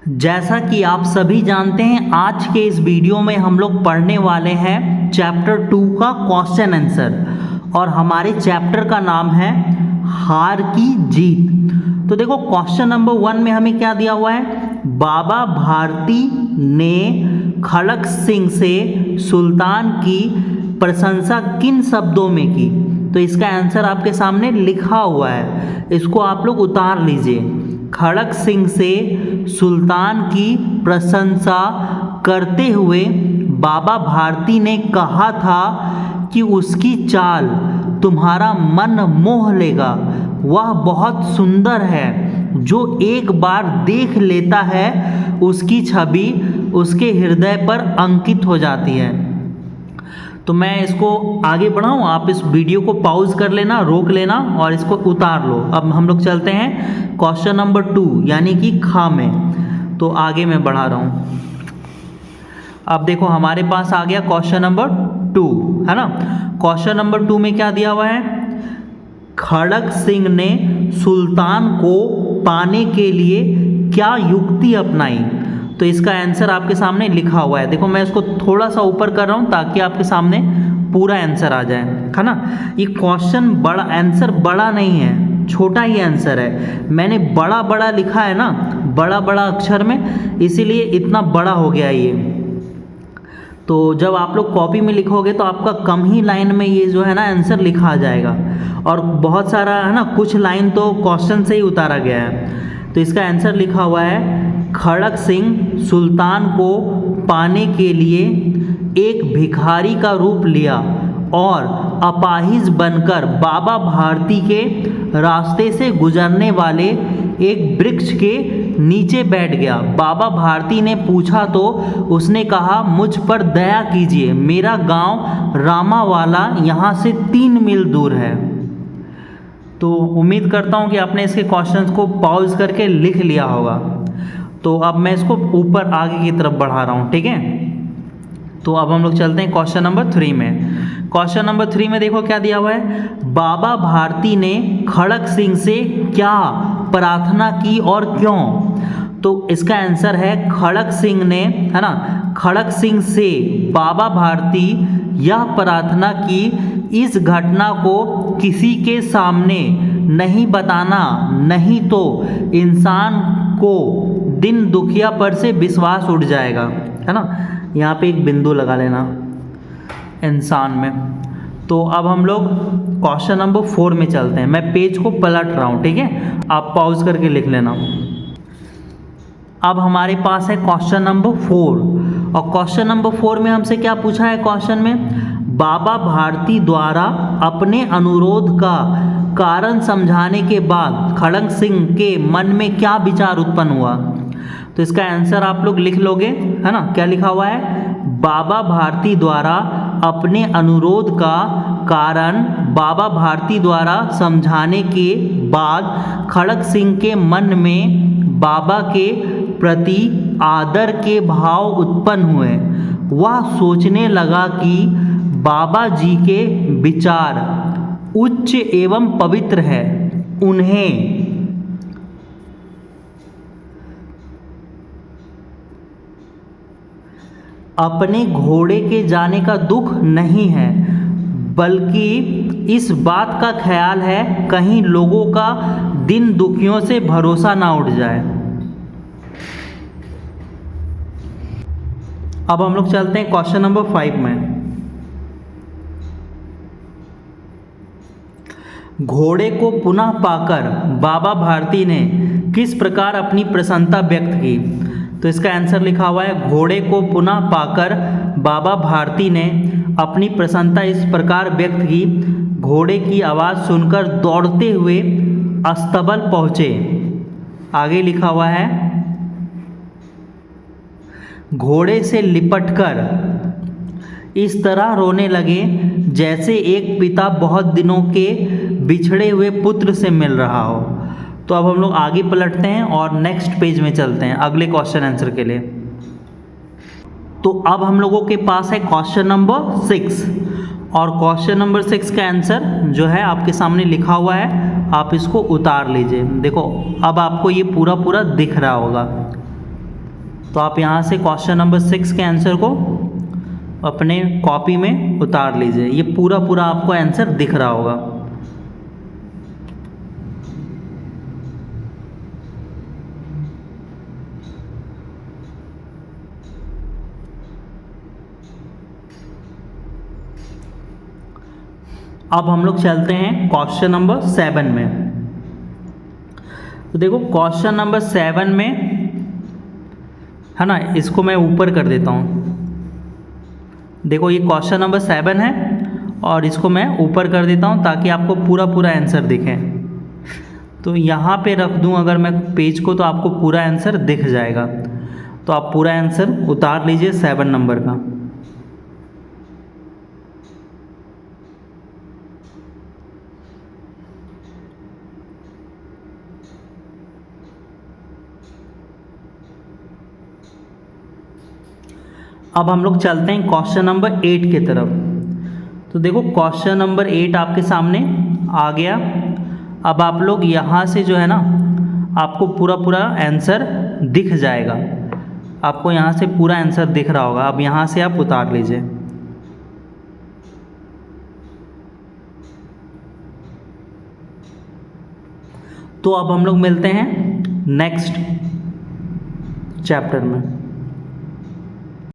जैसा कि आप सभी जानते हैं, आज के इस वीडियो में हम लोग पढ़ने वाले हैं चैप्टर 2 का क्वेश्चन आंसर और हमारे चैप्टर का नाम है हार की जीत। तो देखो क्वेश्चन नंबर 1 में हमें क्या दिया हुआ है, बाबा भारती ने खड़क सिंह से सुल्तान की प्रशंसा किन शब्दों में की। तो इसका आंसर आपके सामने लिखा हुआ है, इसको आप लोग उतार लीजिए। खड़क सिंह से सुल्तान की प्रशंसा करते हुए बाबा भारती ने कहा था कि उसकी चाल तुम्हारा मन मोह लेगा, वह बहुत सुंदर है, जो एक बार देख लेता है उसकी छवि उसके हृदय पर अंकित हो जाती है। तो मैं इसको आगे बढ़ाऊँ, आप इस वीडियो को पॉज कर लेना, रोक लेना और इसको उतार लो। अब हम लोग चलते हैं क्वेश्चन नंबर 2 यानी कि खा में। तो आगे मैं बढ़ा रहा हूँ। अब देखो हमारे पास आ गया क्वेश्चन नंबर 2, है ना। क्वेश्चन नंबर 2 में क्या दिया हुआ है, खड़क सिंह ने सुल्तान को पाने के लिए क्या युक्ति अपनाई। तो इसका आंसर आपके सामने लिखा हुआ है। देखो मैं इसको थोड़ा सा ऊपर कर रहा हूँ ताकि आपके सामने पूरा आंसर आ जाए, है ना। ये क्वेश्चन बड़ा, आंसर बड़ा नहीं है, छोटा ही आंसर है। मैंने बड़ा बड़ा लिखा है ना, बड़ा बड़ा अक्षर में, इसीलिए इतना बड़ा हो गया ये। तो जब आप लोग कॉपी में लिखोगे तो आपका कम ही लाइन में ये जो है ना आंसर लिखा आ जाएगा, और बहुत सारा है ना, कुछ लाइन तो क्वेश्चन से ही उतारा गया है। तो इसका आंसर लिखा हुआ है, खड़क सिंह सुल्तान को पाने के लिए एक भिखारी का रूप लिया और अपाहिज बनकर बाबा भारती के रास्ते से गुजरने वाले एक वृक्ष के नीचे बैठ गया। बाबा भारती ने पूछा तो उसने कहा, मुझ पर दया कीजिए, मेरा गांव रामावाला यहाँ से 3 मील दूर है। तो उम्मीद करता हूँ कि आपने इसके क्वेश्चंस को पॉज करके लिख लिया होगा। तो अब मैं इसको ऊपर आगे की तरफ बढ़ा रहा हूँ, ठीक है। तो अब हम लोग चलते हैं क्वेश्चन नंबर 3 में। क्वेश्चन नंबर 3 में देखो क्या दिया हुआ है, बाबा भारती ने खड़क सिंह से क्या प्रार्थना की और क्यों। तो इसका आंसर है, खड़क सिंह ने, है ना, खड़क सिंह से बाबा भारती यह प्रार्थना की, इस घटना को किसी के सामने नहीं बताना, नहीं तो इंसान को दिन दुखिया पर से विश्वास उठ जाएगा, है ना। यहाँ पे एक बिंदु लगा लेना इंसान में। तो अब हम लोग क्वेश्चन नंबर 4 में चलते हैं। मैं पेज को पलट रहा हूँ, ठीक है, आप पॉज करके लिख लेना। अब हमारे पास है क्वेश्चन नंबर 4, और क्वेश्चन नंबर 4 में हमसे क्या पूछा है क्वेश्चन में, बाबा भारती द्वारा अपने अनुरोध का कारण समझाने के बाद खड़क सिंह के मन में क्या विचार उत्पन्न हुआ। तो इसका आंसर आप लोग लिख लोगे, है ना। क्या लिखा हुआ है, बाबा भारती द्वारा अपने अनुरोध का कारण बाबा भारती द्वारा समझाने के बाद खड़क सिंह के मन में बाबा के प्रति आदर के भाव उत्पन्न हुए। वह सोचने लगा कि बाबा जी के विचार उच्च एवं पवित्र है, उन्हें अपने घोड़े के जाने का दुख नहीं है, बल्कि इस बात का ख्याल है कहीं लोगों का दिन दुखियों से भरोसा ना उठ जाए। अब हम लोग चलते हैं क्वेश्चन नंबर 5 में। घोड़े को पुनः पाकर बाबा भारती ने किस प्रकार अपनी प्रसन्नता व्यक्त की। तो इसका आंसर लिखा हुआ है, घोड़े को पुनः पाकर बाबा भारती ने अपनी प्रसन्नता इस प्रकार व्यक्त की, घोड़े की आवाज़ सुनकर दौड़ते हुए अस्तबल पहुँचे। आगे लिखा हुआ है, घोड़े से लिपटकर इस तरह रोने लगे जैसे एक पिता बहुत दिनों के बिछड़े हुए पुत्र से मिल रहा हो। तो अब हम लोग आगे पलटते हैं और नेक्स्ट पेज में चलते हैं अगले क्वेश्चन आंसर के लिए। तो अब हम लोगों के पास है क्वेश्चन नंबर 6, और क्वेश्चन नंबर 6 का आंसर जो है आपके सामने लिखा हुआ है, आप इसको उतार लीजिए। देखो अब आपको ये पूरा दिख रहा होगा। तो आप यहाँ से क्वेश्चन नंबर 6 के आंसर को अपने कॉपी में उतार लीजिए। ये पूरा पूरा आपको आंसर दिख रहा होगा। अब हम लोग चलते हैं क्वेश्चन नंबर 7 में। तो देखो क्वेश्चन नंबर 7 में है ना, इसको मैं ऊपर कर देता हूँ। देखो ये क्वेश्चन नंबर 7 है और इसको मैं ऊपर कर देता हूँ ताकि आपको पूरा पूरा आंसर दिखे। तो यहाँ पे रख दूँ अगर मैं पेज को, तो आपको पूरा आंसर दिख जाएगा। तो आप पूरा आंसर उतार लीजिए 7 नंबर का। अब हम लोग चलते हैं क्वेश्चन नंबर 8 की तरफ। तो देखो क्वेश्चन नंबर 8 आपके सामने आ गया। अब आप लोग यहाँ से जो है ना, आपको पूरा पूरा आंसर दिख जाएगा। आपको यहाँ से पूरा आंसर दिख रहा होगा। अब यहाँ से आप उतार लीजिए। तो अब हम लोग मिलते हैं नेक्स्ट चैप्टर में।